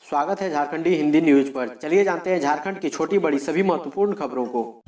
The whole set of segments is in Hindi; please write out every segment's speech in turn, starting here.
स्वागत है झारखंडी हिंदी न्यूज पर। चलिए जानते हैं झारखंड की छोटी बड़ी सभी महत्वपूर्ण खबरों को।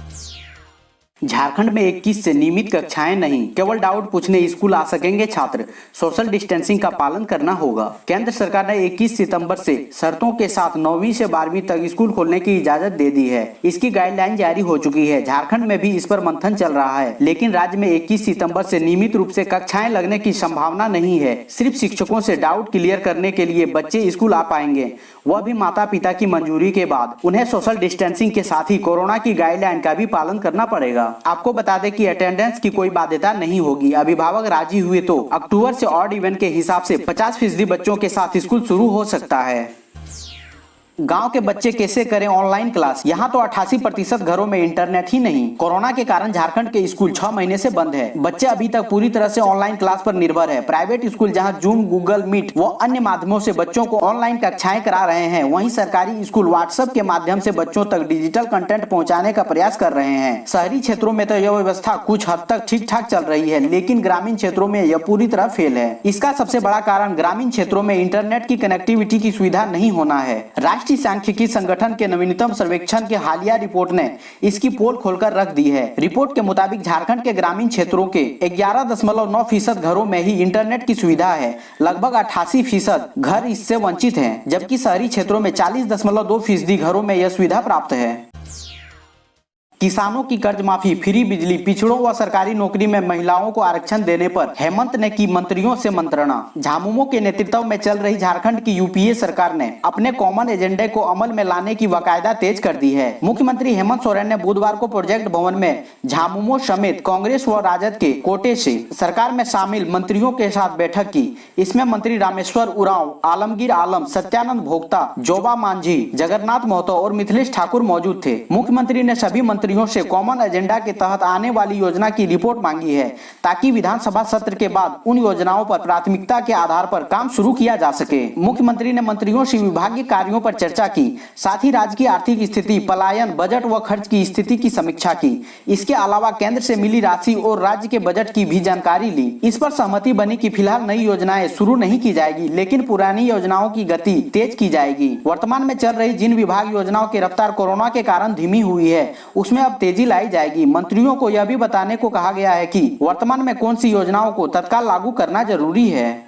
झारखंड में 21 से नियमित कक्षाएं नहीं, केवल डाउट पूछने स्कूल आ सकेंगे छात्र। सोशल डिस्टेंसिंग का पालन करना होगा। केंद्र सरकार ने 21 सितंबर से शर्तों के साथ 9वीं से 12वीं तक स्कूल खोलने की इजाजत दे दी है। इसकी गाइडलाइन जारी हो चुकी है। झारखंड में भी इस पर मंथन चल रहा है, लेकिन राज्य में 21 सितंबर से नियमित रूप से कक्षाएं लगने की संभावना नहीं है। सिर्फ शिक्षकों से डाउट क्लियर करने के लिए बच्चे स्कूल आ पाएंगे, वह भी माता पिता की मंजूरी के बाद। उन्हें सोशल डिस्टेंसिंग के साथ ही कोरोना की गाइडलाइन का भी पालन करना पड़ेगा। आपको बता दें कि अटेंडेंस की कोई बाध्यता नहीं होगी। अभिभावक राजी हुए तो अक्टूबर से ऑड इवन के हिसाब से 50% बच्चों के साथ स्कूल शुरू हो सकता है। गांव के बच्चे कैसे करें ऑनलाइन क्लास? यहाँ तो 88% घरों में इंटरनेट ही नहीं। कोरोना के कारण झारखंड के स्कूल 6 महीने से बंद है। बच्चे अभी तक पूरी तरह से ऑनलाइन क्लास पर निर्भर है। प्राइवेट स्कूल जहाँ जूम, गूगल मीट व अन्य माध्यमों से बच्चों को ऑनलाइन कक्षाएं करा रहे हैं, वहीं सरकारी स्कूल व्हाट्सएप के माध्यम से बच्चों तक डिजिटल कंटेंट पहुँचाने का प्रयास कर रहे हैं। शहरी क्षेत्रों में तो यह व्यवस्था कुछ हद तक ठीक ठाक चल रही है, लेकिन ग्रामीण क्षेत्रों में यह पूरी तरह फेल है। इसका सबसे बड़ा कारण ग्रामीण क्षेत्रों में इंटरनेट की कनेक्टिविटी की सुविधा नहीं होना है। राष्ट्रीय सांख्यिकी संगठन के नवीनतम सर्वेक्षण के हालिया रिपोर्ट ने इसकी पोल खोलकर रख दी है। रिपोर्ट के मुताबिक झारखंड के ग्रामीण क्षेत्रों के 11.9% घरों में ही इंटरनेट की सुविधा है। लगभग 88% घर इससे वंचित हैं, जबकि शहरी क्षेत्रों में 40.2% घरों में यह सुविधा प्राप्त है। किसानों की कर्ज माफी, फ्री बिजली, पिछड़ों व सरकारी नौकरी में महिलाओं को आरक्षण देने पर हेमंत ने की मंत्रियों से मंत्रणा। झामुमो के नेतृत्व में चल रही झारखंड की यूपीए सरकार ने अपने कॉमन एजेंडे को अमल में लाने की बाकायदा तेज कर दी है। मुख्यमंत्री हेमंत सोरेन ने बुधवार को प्रोजेक्ट भवन में झामुमो समेत कांग्रेस व राजद के कोटे से सरकार में शामिल मंत्रियों के साथ बैठक की। इसमें मंत्री रामेश्वर उरांव, आलमगीर आलम, सत्यानंद भोक्ता, जोबा मांझी, जगन्नाथ महतो और मिथिलेश ठाकुर मौजूद थे। मुख्यमंत्री ने सभी मंत्रियों से कॉमन एजेंडा के तहत आने वाली योजना की रिपोर्ट मांगी है, ताकि विधानसभा सत्र के बाद उन योजनाओं पर प्राथमिकता के आधार पर काम शुरू किया जा सके। मुख्यमंत्री ने मंत्रियों से विभागीय कार्यों पर चर्चा की, साथ ही राज्य की आर्थिक स्थिति, पलायन, बजट व खर्च की स्थिति की समीक्षा की। इसके अलावा केंद्र से मिली राशि और राज्य के बजट की भी जानकारी ली। इस पर सहमति बनी कि फिलहाल नई योजनाएं शुरू नहीं की जाएगी, लेकिन पुरानी योजनाओं की गति तेज की जाएगी। वर्तमान में चल रही जिन विभाग योजनाओं की रफ्तार कोरोना के कारण धीमी हुई है, उसमें अब तेजी लाई जाएगी। मंत्रियों को यह भी बताने को कहा गया है कि वर्तमान में कौन सी योजनाओं को तत्काल लागू करना जरूरी है।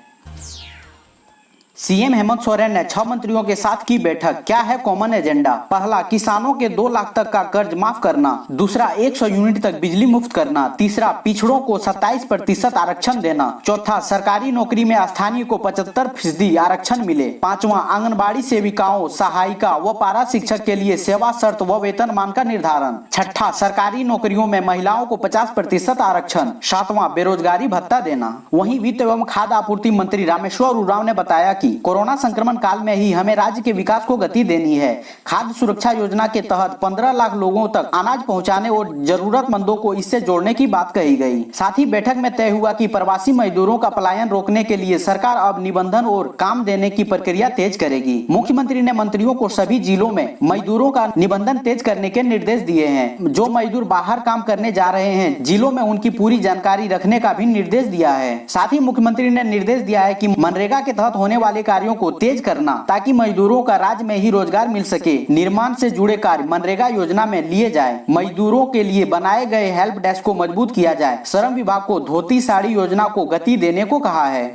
सीएम हेमंत सोरेन ने 6 मंत्रियों के साथ की बैठक। क्या है कॉमन एजेंडा? पहला, किसानों के 2 लाख तक का कर्ज माफ करना। दूसरा, 100 यूनिट तक बिजली मुफ्त करना। तीसरा, पिछड़ों को 27% आरक्षण देना। चौथा, सरकारी नौकरी में स्थानीय को 75% आरक्षण मिले। पांचवा, आंगनबाड़ी सेविकाओं, सहायिका व पारा शिक्षक के लिए सेवा शर्त व वेतनमान का निर्धारण। छठा, सरकारी नौकरियों में महिलाओं को 50% आरक्षण। सातवां, बेरोजगारी भत्ता देना। वहीं वित्त एवं खाद्य आपूर्ति मंत्री रामेश्वर उरांव ने बताया कि कोरोना संक्रमण काल में ही हमें राज्य के विकास को गति देनी है। खाद्य सुरक्षा योजना के तहत 15 लाख लोगों तक अनाज पहुंचाने और जरूरतमंदों को इससे जोड़ने की बात कही गई। साथ ही बैठक में तय हुआ कि प्रवासी मजदूरों का पलायन रोकने के लिए सरकार अब निबंधन और काम देने की प्रक्रिया तेज करेगी। मुख्यमंत्री ने मंत्रियों को सभी जिलों में मजदूरों का निबंधन तेज करने के निर्देश दिए हैं। जो मजदूर बाहर काम करने जा रहे हैं, जिलों में उनकी पूरी जानकारी रखने का भी निर्देश दिया है। साथ ही मुख्यमंत्री ने निर्देश दिया है कि मनरेगा के तहत होने वाले कार्यों को तेज करना, ताकि मजदूरों का राज्य में ही रोजगार मिल सके। निर्माण से जुड़े कार्य मनरेगा योजना में लिए जाए। मजदूरों के लिए बनाए गए हेल्प डेस्क को मजबूत किया जाए। श्रम विभाग को धोती साड़ी योजना को गति देने को कहा है।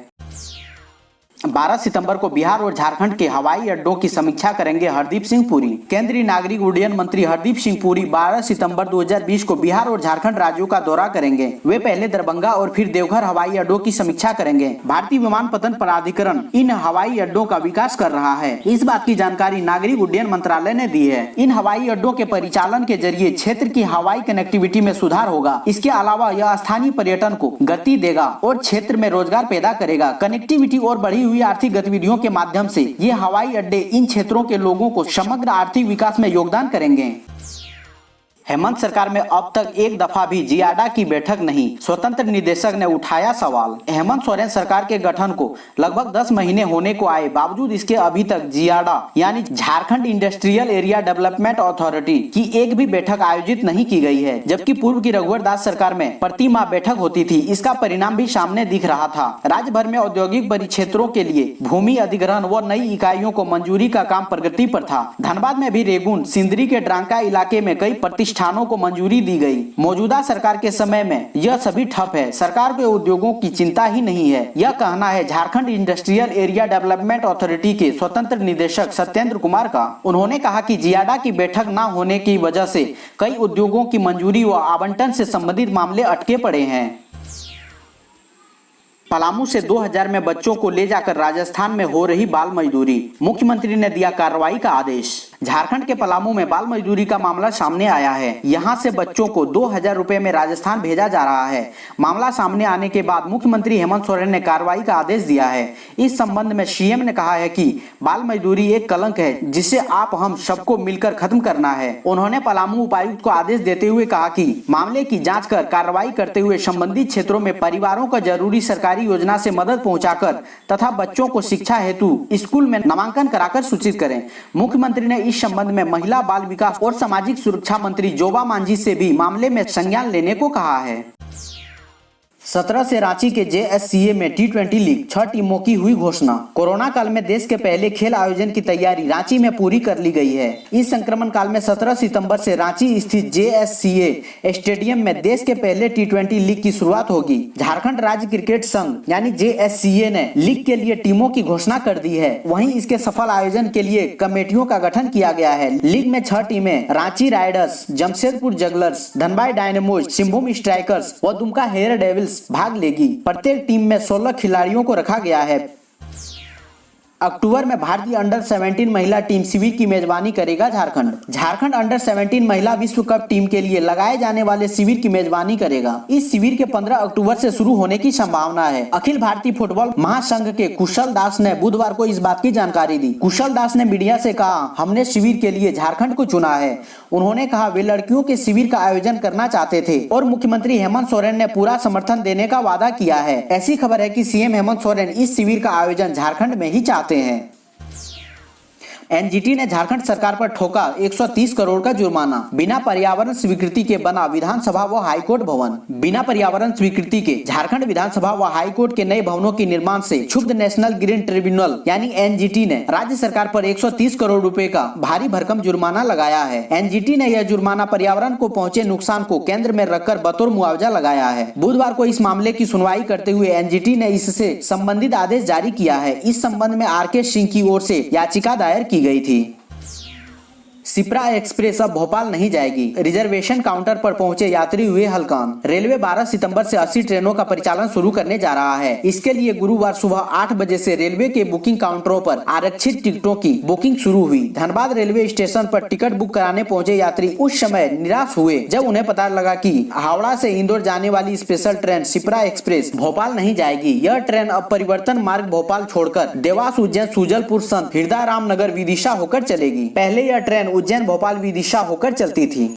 12 सितंबर को बिहार और झारखंड के हवाई अड्डों की समीक्षा करेंगे हरदीप सिंह पुरी। केंद्रीय नागरिक उड्डयन मंत्री हरदीप सिंह पुरी 12 सितंबर 2020 को बिहार और झारखंड राज्यों का दौरा करेंगे। वे पहले दरभंगा और फिर देवघर हवाई अड्डों की समीक्षा करेंगे। भारतीय विमानपत्तन प्राधिकरण इन हवाई अड्डों का विकास कर रहा है। इस बात की जानकारी नागरिक उड्डयन मंत्रालय ने दी है। इन हवाई अड्डों के परिचालन के जरिए क्षेत्र की हवाई कनेक्टिविटी में सुधार होगा। इसके अलावा यह स्थानीय पर्यटन को गति देगा और क्षेत्र में रोजगार पैदा करेगा। कनेक्टिविटी और बढ़ी हुई आर्थिक गतिविधियों के माध्यम से ये हवाई अड्डे इन क्षेत्रों के लोगों को समग्र आर्थिक विकास में योगदान करेंगे। हेमंत सरकार में अब तक एक दफा भी जियाडा की बैठक नहीं, स्वतंत्र निदेशक ने उठाया सवाल। हेमंत सोरेन सरकार के गठन को लगभग 10 महीने होने को आए, बावजूद इसके अभी तक जियाडा यानी Jharkhand industrial area development authority की एक भी बैठक आयोजित नहीं की गई है, जबकि पूर्व की रघुवर दास सरकार में प्रति माह बैठक होती थी। इसका परिणाम भी सामने दिख रहा था। राज्य भर में औद्योगिक परिक्षेत्रों के लिए भूमि अधिग्रहण व नई इकाइयों को मंजूरी का काम प्रगति पर था। धनबाद में भी रेगुन, सिंदरी के ड्रांका इलाके में कई प्रतिष्ठानों को मंजूरी दी गई। मौजूदा सरकार के समय में यह सभी ठप है। सरकार को उद्योगों की चिंता ही नहीं है, यह कहना है Jharkhand industrial area development authority के स्वतंत्र निदेशक सत्येंद्र कुमार का। उन्होंने कहा कि जियाडा की बैठक न होने की वजह से कई उद्योगों की मंजूरी व आवंटन से संबंधित मामले अटके पड़े हैं। पलामू से 2000 में बच्चों को ले जाकर राजस्थान में हो रही बाल मजदूरी, मुख्यमंत्री ने दिया कार्रवाई का आदेश। झारखंड के पलामू में बाल मजदूरी का मामला सामने आया है। यहां से बच्चों को 2000 रुपए में राजस्थान भेजा जा रहा है। मामला सामने आने के बाद मुख्यमंत्री हेमंत सोरेन ने कार्रवाई का आदेश दिया है। इस संबंध में सीएम ने कहा है कि बाल मजदूरी एक कलंक है, जिसे आप हम सबको मिलकर खत्म करना है। उन्होंने पलामू उपायुक्त को आदेश देते हुए कहा कि मामले की जाँच कर कार्रवाई करते हुए संबंधित क्षेत्रों में परिवारों को जरूरी सरकारी योजना से मदद पहुंचाकर तथा बच्चों को शिक्षा हेतु स्कूल में नामांकन कराकर सूचित करें। मुख्यमंत्री ने इस संबंध में महिला बाल विकास और सामाजिक सुरक्षा मंत्री जोबा मांझी से भी मामले में संज्ञान लेने को कहा है। 17 से रांची के JSCA में T20 लीग 6 टीमों की हुई घोषणा। कोरोना काल में देश के पहले खेल आयोजन की तैयारी रांची में पूरी कर ली गई है। इस संक्रमण काल में 17 सितंबर से रांची स्थित JSCA स्टेडियम में देश के पहले T20 लीग की शुरुआत होगी। झारखंड राज्य क्रिकेट संघ यानी JSCA ने लीग के लिए टीमों की घोषणा कर दी है। वहीं इसके सफल आयोजन के लिए कमेटियों का गठन किया गया है। लीग में 6 टीमें Ranchi riders, Jamshedpur jugglers, Dhanbad dynamos, Singhbhum strikers व दुमका हेयर डेविल्स भाग लेगी। प्रत्येक टीम में 16 खिलाड़ियों को रखा गया है। अक्टूबर में भारतीय अंडर 17 महिला टीम शिविर की मेजबानी करेगा झारखंड अंडर 17 महिला विश्व कप टीम के लिए लगाए जाने वाले शिविर की मेजबानी करेगा। इस शिविर के 15 अक्टूबर से शुरू होने की संभावना है। अखिल भारतीय फुटबॉल महासंघ के कुशल दास ने बुधवार को इस बात की जानकारी दी। कुशल दास ने मीडिया से कहा, हमने शिविर के लिए झारखंड को चुना है। उन्होंने कहा वे लड़कियों के शिविर का आयोजन करना चाहते थे और मुख्यमंत्री हेमंत सोरेन ने पूरा समर्थन देने का वादा किया है। ऐसी खबर है कि सीएम हेमंत सोरेन इस शिविर का आयोजन झारखंड में ही चाहते हैं। एनजीटी ने झारखंड सरकार पर ठोका 130 करोड़ का जुर्माना। बिना पर्यावरण स्वीकृति के बना विधानसभा व हाईकोर्ट भवन। बिना पर्यावरण स्वीकृति के झारखंड विधानसभा व हाईकोर्ट के नए भवनों के निर्माण से क्षुब्ध नेशनल ग्रीन ट्रिब्यूनल यानी एनजीटी ने राज्य सरकार पर 130 करोड़ रुपए का भारी भरकम जुर्माना लगाया है। एनजीटी ने यह जुर्माना पर्यावरण को पहुंचे नुकसान को केंद्र में रखकर बतौर मुआवजा लगाया है। बुधवार को इस मामले की सुनवाई करते हुए एनजीटी ने इससे संबंधित आदेश जारी किया है। इस संबंध में आरके सिंह की ओर से याचिका दायर की गई थी। शिप्रा एक्सप्रेस अब भोपाल नहीं जाएगी। रिजर्वेशन काउंटर पर पहुंचे यात्री हुए हलकान। रेलवे 12 सितंबर से 80 ट्रेनों का परिचालन शुरू करने जा रहा है। इसके लिए गुरुवार सुबह 8 बजे से रेलवे के बुकिंग काउंटरों पर आरक्षित टिकटों की बुकिंग शुरू हुई। धनबाद रेलवे स्टेशन पर टिकट बुक कराने पहुंचे यात्री उस समय निराश हुए जब उन्हें पता लगा कि हावड़ा से इंदौर जाने वाली special train Shipra express Bhopal नहीं जाएगी। यह ट्रेन अब परिवर्तन मार्ग भोपाल छोड़कर देवास, उज्जैन, सुजलपुर, संत हृदय रामनगर, विदिशा होकर चलेगी। पहले यह ट्रेन उज्जैन, भोपाल, विदिशा होकर चलती थी।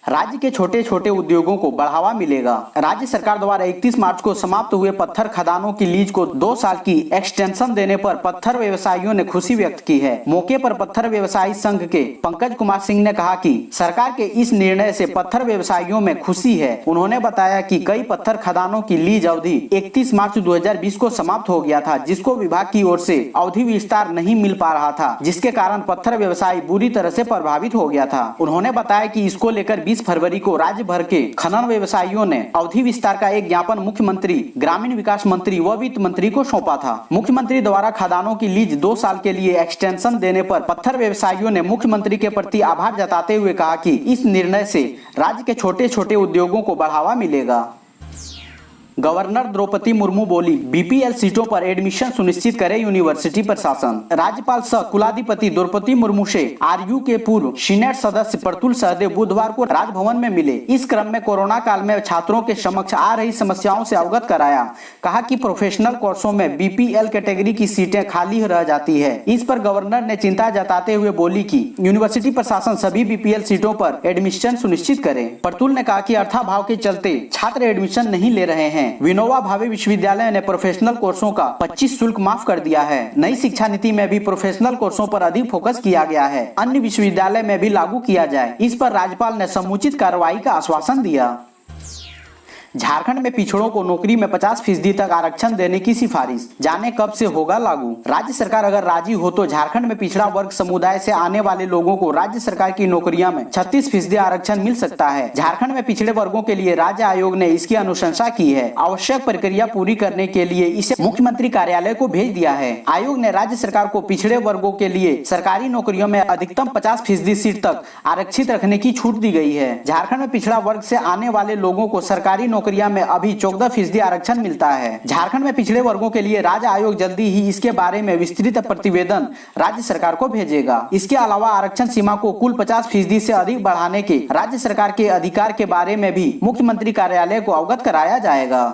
राज्य के छोटे छोटे उद्योगों को बढ़ावा मिलेगा। राज्य सरकार द्वारा 31 मार्च को समाप्त हुए पत्थर खदानों की लीज को 2 साल की एक्सटेंशन देने पर पत्थर व्यवसायियों ने खुशी व्यक्त की है। मौके पर पत्थर व्यवसायी संघ के पंकज कुमार सिंह ने कहा कि सरकार के इस निर्णय से पत्थर व्यवसायियों में खुशी है। उन्होंने बताया कि कई पत्थर खदानों की लीज अवधि 31 मार्च 2020 को समाप्त हो गया था, जिसको विभाग की ओर से अवधि विस्तार नहीं मिल पा रहा था, जिसके कारण पत्थर व्यवसायी बुरी तरह से प्रभावित हो गया था। उन्होंने बताया कि इसको लेकर 20 फरवरी को राज्य भर के खनन व्यवसायियों ने अवधि विस्तार का एक ज्ञापन मुख्यमंत्री, ग्रामीण विकास मंत्री व वित्त मंत्री को सौंपा था। मुख्यमंत्री द्वारा खदानों की लीज 2 साल के लिए एक्सटेंशन देने पर पत्थर व्यवसायियों ने मुख्यमंत्री के प्रति आभार जताते हुए कहा कि इस निर्णय से राज्य के छोटे छोटे उद्योगों को बढ़ावा मिलेगा। गवर्नर द्रौपदी मुर्मू बोली, बीपीएल सीटों पर एडमिशन सुनिश्चित करे यूनिवर्सिटी प्रशासन। राज्यपाल सह कुलाधिपति द्रौपदी मुर्मू से आरयू के पूर्व सीनेट सदस्य प्रतुल सहदेव बुधवार को राजभवन में मिले। इस क्रम में कोरोना काल में छात्रों के समक्ष आ रही समस्याओं से अवगत कराया। कहा कि प्रोफेशनल कोर्सों में बीपीएल कैटेगरी की सीटें खाली रह जाती है। इस पर गवर्नर ने चिंता जताते हुए बोली कि यूनिवर्सिटी प्रशासन सभी बीपीएल सीटों पर एडमिशन सुनिश्चित करे। प्रतुल ने कहा कि अर्थाभाव के चलते छात्र एडमिशन नहीं ले रहे हैं। विनोबा भावे विश्वविद्यालय ने प्रोफेशनल कोर्सों का 25 शुल्क माफ कर दिया है। नई शिक्षा नीति में भी प्रोफेशनल कोर्सों पर अधिक फोकस किया गया है। अन्य विश्वविद्यालय में भी लागू किया जाए। इस पर राज्यपाल ने समुचित कार्रवाई का आश्वासन दिया। झारखंड में पिछड़ों को नौकरी में 50% तक आरक्षण देने की सिफारिश, जाने कब से होगा लागू। राज्य सरकार अगर राजी हो तो झारखंड में पिछड़ा वर्ग समुदाय से आने वाले लोगों को राज्य सरकार की नौकरियों में 36% आरक्षण मिल सकता है। झारखंड में पिछड़े वर्गों के लिए राज्य आयोग ने इसकी अनुशंसा की है। आवश्यक प्रक्रिया पूरी करने के लिए इसे मुख्यमंत्री कार्यालय को भेज दिया है। आयोग ने राज्य सरकार को पिछड़े वर्गों के लिए सरकारी नौकरियों में अधिकतम 50% सीट तक आरक्षित रखने की छूट दी गई है। झारखंड में पिछड़ा वर्ग से आने वाले लोगों को सरकारी नौकरियों में अभी 14% आरक्षण मिलता है। झारखंड में पिछड़े वर्गों के लिए राज्य आयोग जल्दी ही इसके बारे में विस्तृत प्रतिवेदन राज्य सरकार को भेजेगा। इसके अलावा आरक्षण सीमा को कुल 50% से अधिक बढ़ाने के राज्य सरकार के अधिकार के बारे में भी मुख्यमंत्री कार्यालय को अवगत कराया जाएगा।